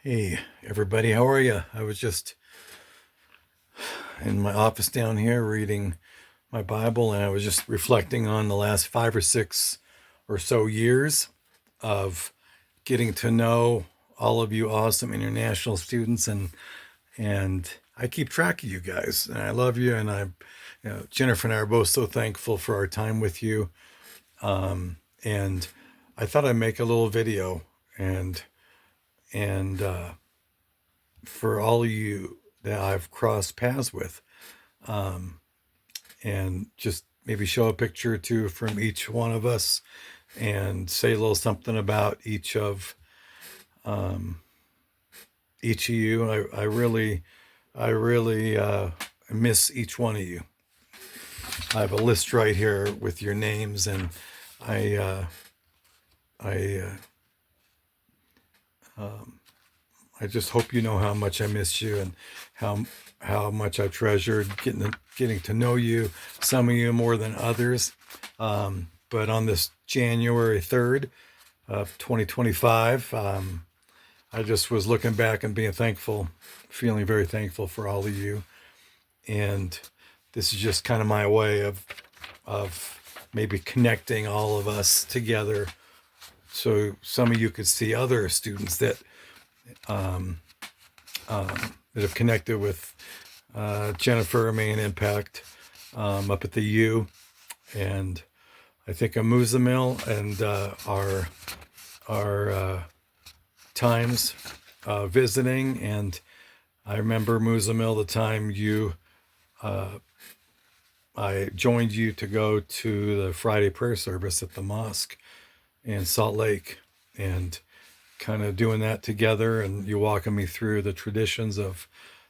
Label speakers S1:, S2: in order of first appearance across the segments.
S1: Hey, everybody, how are you? I was just in my office down here reading my Bible, and I was just reflecting on the last 5 or 6 or so years of getting to know all of you awesome international students, and I keep track of you guys, and I love you, and Jennifer and I are both so thankful for our time with you. And I thought I'd make a little video and and for all of you that I've crossed paths with, and just maybe show a picture or two from each one of us and say a little something about each of you. I really miss each one of you. I have a list right here with your names, and I uh, I I just hope you know how much I miss you, and how how much I've treasured getting to know you. Some of you more than others. But on this January 3rd of 2025, I just was looking back and being thankful, feeling very thankful for all of you. And this is just kind of my way of maybe connecting all of us together, so some of you could see other students um, that have connected with Jennifer, Main Impact, up at the U, and I think a Muzamil, and our times visiting. And I remember Muzamil, the time I joined you to go to the Friday prayer service at the mosque in Salt Lake, and kind of doing that together, and you walking me through the traditions of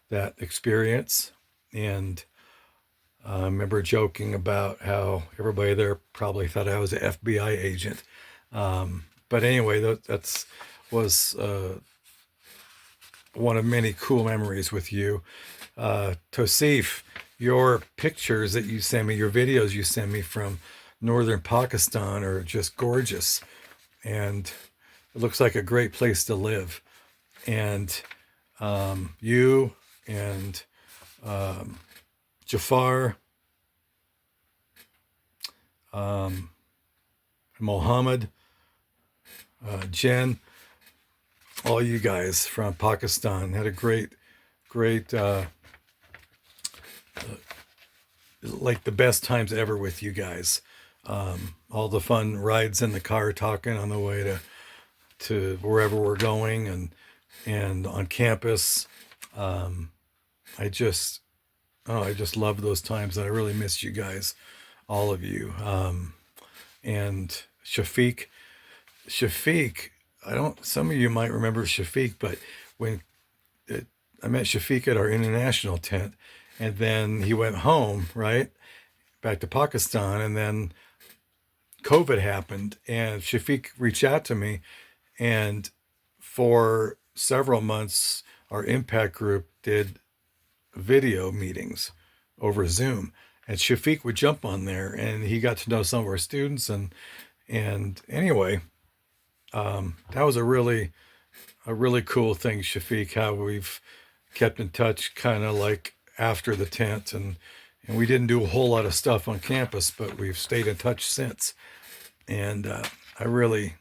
S1: that experience. And I remember joking about how everybody there probably thought I was an FBI agent. But anyway, that's was one of many cool memories with you. Tosif, your pictures that you send me, your videos you send me from northern Pakistan are just gorgeous. And it looks like a great place to live. And you and Jafar, um, Mohammed, Jen, all you guys from Pakistan had a great, like the best times ever with you guys. All the fun rides in the car, talking on the way to wherever we're going, and on campus. Um, I just I just love those times, and I really miss you guys, all of you. And Shafiq, I don't. Some of you might remember Shafiq, but when it, I met Shafiq at our international tent, and then he went home, right, back to Pakistan, and then COVID happened, and Shafiq reached out to me, and for several months, our impact group did video meetings over Zoom, and Shafiq would jump on there, and he got to know some of our students, and anyway, that was a really cool thing, Shafiq. How we've kept in touch, kind of like after the tent, and we didn't do a whole lot of stuff on campus, but we've stayed in touch since, and I really.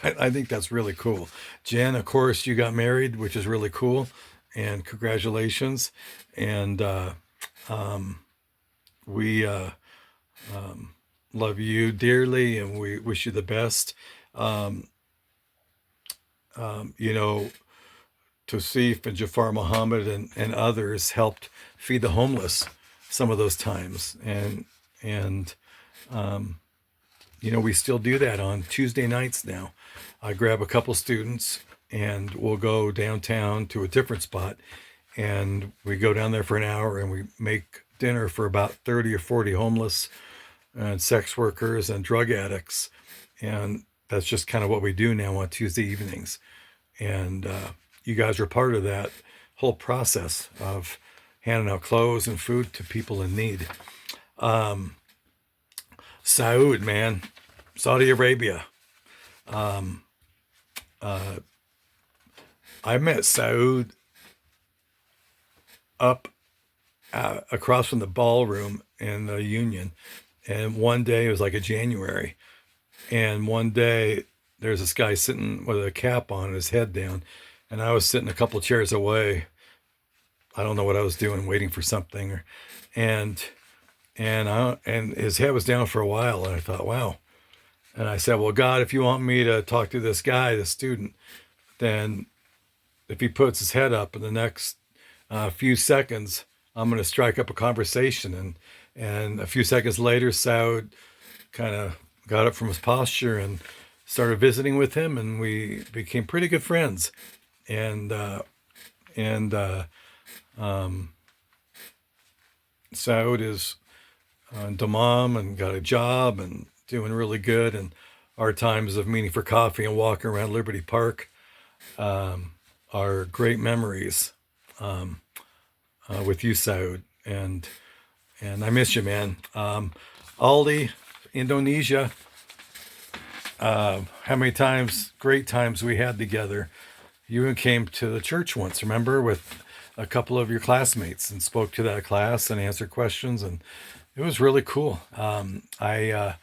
S1: I think that's really cool. Jen, of course, you got married, which is really cool, and congratulations. And um, we love you dearly, and we wish you the best. Um, you know, Tosif and Jafar Muhammad, and others helped feed the homeless some of those times, and um, we still do that on Tuesday nights now. I grab a couple students, and we'll go downtown to a different spot, and we go down there for an hour, and we make dinner for about 30 or 40 homeless and sex workers and drug addicts. And that's just kind of what we do now on Tuesday evenings. And you guys are part of that whole process of handing out clothes and food to people in need. Um, Saud, man, Saudi Arabia. Um, uh, I met Saud up across from the ballroom in the Union. And one day, it was like a January. And one day, there's this guy sitting with a cap on, his head down. And I was sitting a couple chairs away. I don't know what I was doing, waiting for something. And and his head was down for a while. And I thought, wow. And I said, well, God, if you want me to talk to this guy, the student, then if he puts his head up in the next few seconds, I'm going to strike up a conversation. And a few seconds later, Saud kind of got up from his posture and started visiting with him, and we became pretty good friends. And and Saud is on Damam and got a job and doing really good. And our times of meeting for coffee and walking around Liberty Park are great memories with you, Saud. And I miss you, man. Aldi, Indonesia. How many times, great times we had together. You even came to the church once, remember, with a couple of your classmates and spoke to that class and answered questions, and it was really cool. I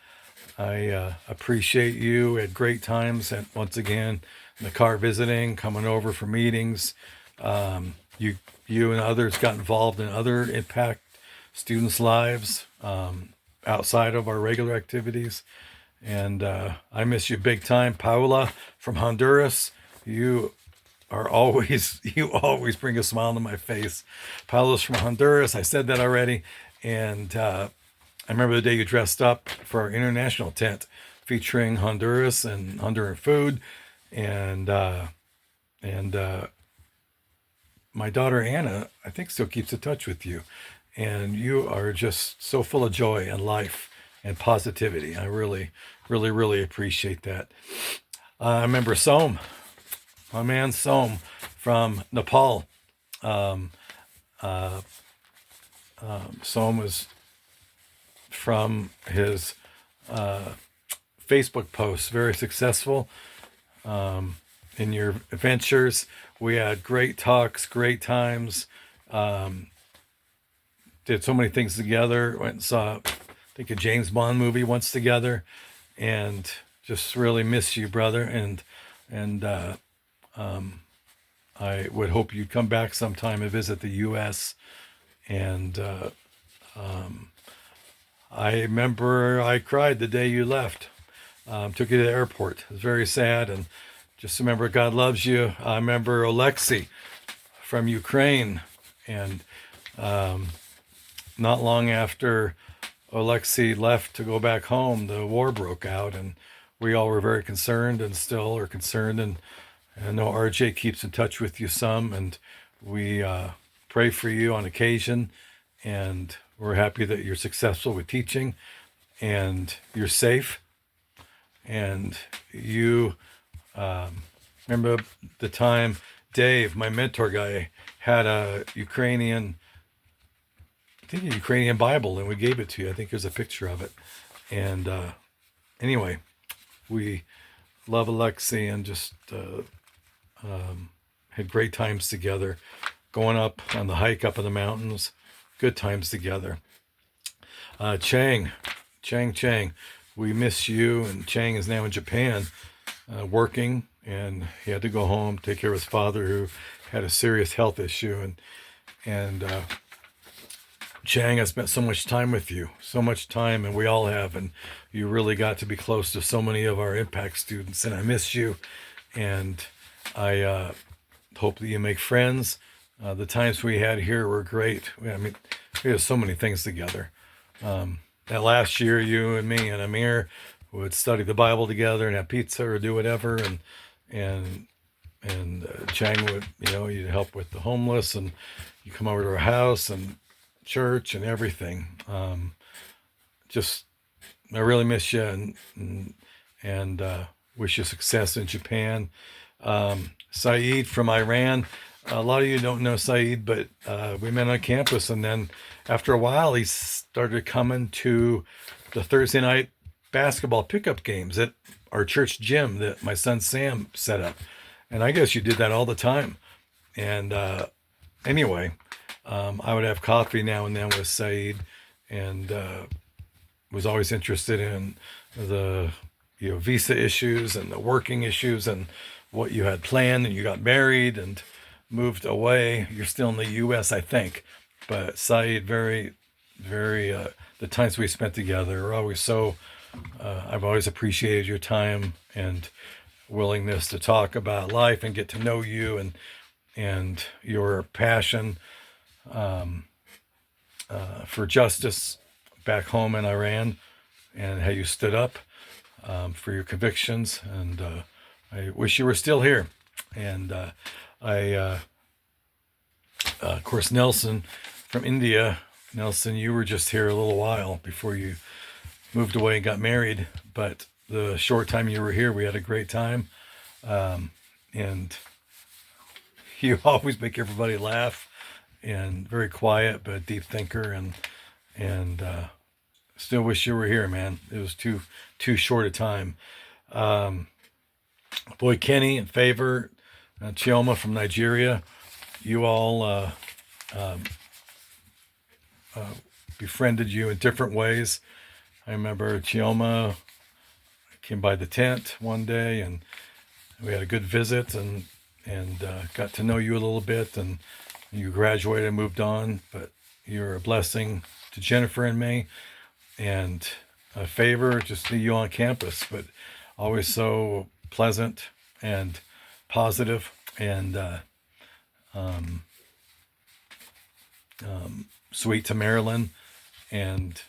S1: appreciate you. We had great times, and once again, in the car visiting, coming over for meetings. You and others got involved in other impact students' lives outside of our regular activities. And I miss you big time. Paula from Honduras, you are always, you always bring a smile to my face. Paula's from Honduras. I said that already. And I remember the day you dressed up for our international tent featuring Honduras and Honduran food. And my daughter Anna, I think, still keeps in touch with you. And you are just so full of joy and life and positivity. I really, really, really appreciate that. I remember Som, my man Som from Nepal. Um, Som was from his Facebook posts, very successful in your ventures. We had great talks, great times. Did so many things together. Went and saw, I think, a James Bond movie once together, and just really miss you, brother. And I would hope you'd come back sometime and visit the U.S. And I remember I cried the day you left. Took you to the airport. It was very sad, and just remember God loves you. I remember Alexei from Ukraine, and not long after Alexei left to go back home, the war broke out, and we all were very concerned and still are concerned. And I know RJ keeps in touch with you some, and we pray for you on occasion. And we're happy that you're successful with teaching and you're safe. And you remember the time Dave, my mentor guy, had a Ukrainian Bible, and we gave it to you. I think there's a picture of it. And anyway, we love Alexei and just had great times together, going up on the hike up in the mountains. Good times together. Chang, we miss you. And Chang is now in Japan working, and he had to go home, take care of his father who had a serious health issue. And Chang, I spent so much time with you, so much time, and we all have, and you really got to be close to so many of our impact students, and I miss you. And I hope that you make friends. The times we had here were great. I mean, we had so many things together. That last year, you and me and Amir would study the Bible together and have pizza or do whatever, and Chang would, you'd help with the homeless, and you come over to our house and church and everything. Just, I really miss you, and wish you success in Japan. Saeed from Iran. A lot of you don't know Saeed, but we met on campus, and then after a while, he started coming to the Thursday night basketball pickup games at our church gym that my son Sam set up. And I guess you did that all the time. And anyway, I would have coffee now and then with Saeed, and was always interested in the visa issues and the working issues and what you had planned. And you got married and moved away. You're still in the U.S., I think, but Saeed, very the times we spent together are always so. I've always appreciated your time and willingness to talk about life and get to know you, and your passion for justice back home in Iran, and how you stood up for your convictions. And I wish you were still here. And of course, Nelson from India. Nelson, you were just here a little while before you moved away and got married. But the short time you were here, we had a great time. And you always make everybody laugh, and very quiet, but a deep thinker. And still wish you were here, man. It was too short a time. Boy, Kenny and Favor, Chioma from Nigeria, you all befriended you in different ways. I remember Chioma came by the tent one day, and we had a good visit, and got to know you a little bit, and you graduated and moved on. But you're a blessing to Jennifer and me, and a Favor, just see you on campus, but always so pleasant and positive, and sweet to Marilyn, and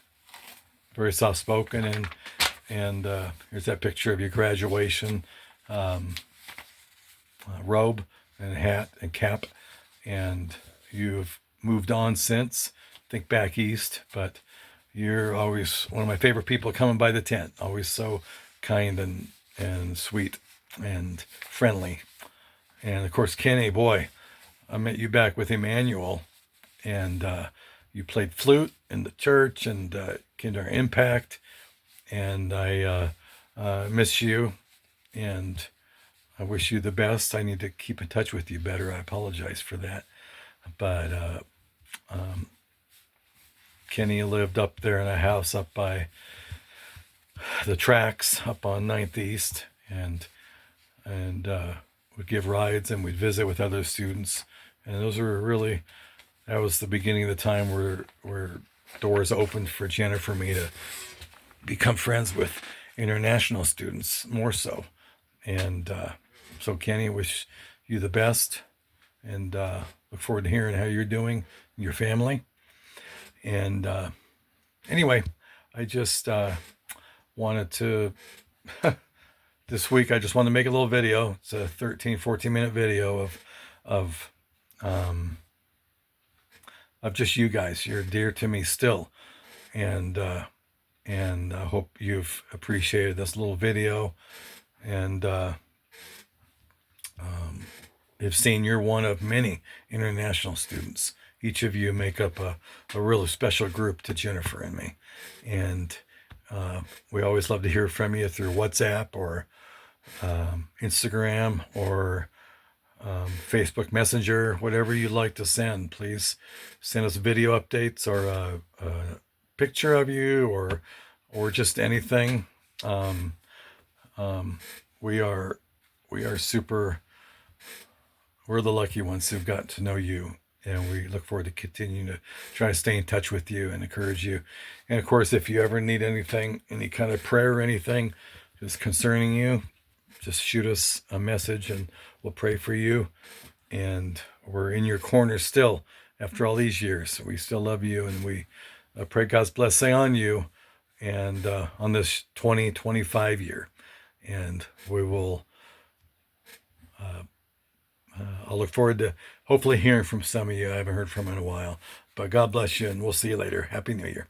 S1: very soft spoken. And here's that picture of your graduation robe and hat and cap. And you've moved on since, think back east, but you're always one of my favorite people coming by the tent. Always so kind and sweet and friendly. And of course, Kenny, boy, I met you back with Emmanuel, and you played flute in the church, and came to our Impact. And I miss you, and I wish you the best. I need to keep in touch with you better. I apologize for that. But Kenny lived up there in a house up by the tracks up on 9th East, and would give rides, and we'd visit with other students. And that was the beginning of the time where doors opened for Jennifer and me to become friends with international students more so. And so Kenny, wish you the best, and look forward to hearing how you're doing and your family. And anyway, I just wanted to this week I just wanted to make a little video. It's a 14 minute video of just you guys. You're dear to me still, and I hope you've appreciated this little video, and have seen you're one of many international students. Each of you make up a really special group to Jennifer and me. And we always love to hear from you through WhatsApp or Instagram or Facebook Messenger, whatever you'd like to send. Please send us video updates or a picture of you, or just anything. We are super. We're the lucky ones who've got to know you, and we look forward to continuing to try to stay in touch with you and encourage you. And of course, if you ever need anything, any kind of prayer or anything just concerning you, just shoot us a message and we'll pray for you. And we're in your corner still after all these years. We still love you, and we pray God's blessing on you and on this 2025 year. And we will I'll look forward to hopefully hearing from some of you I haven't heard from in a while. But God bless you, and we'll see you later. Happy New Year.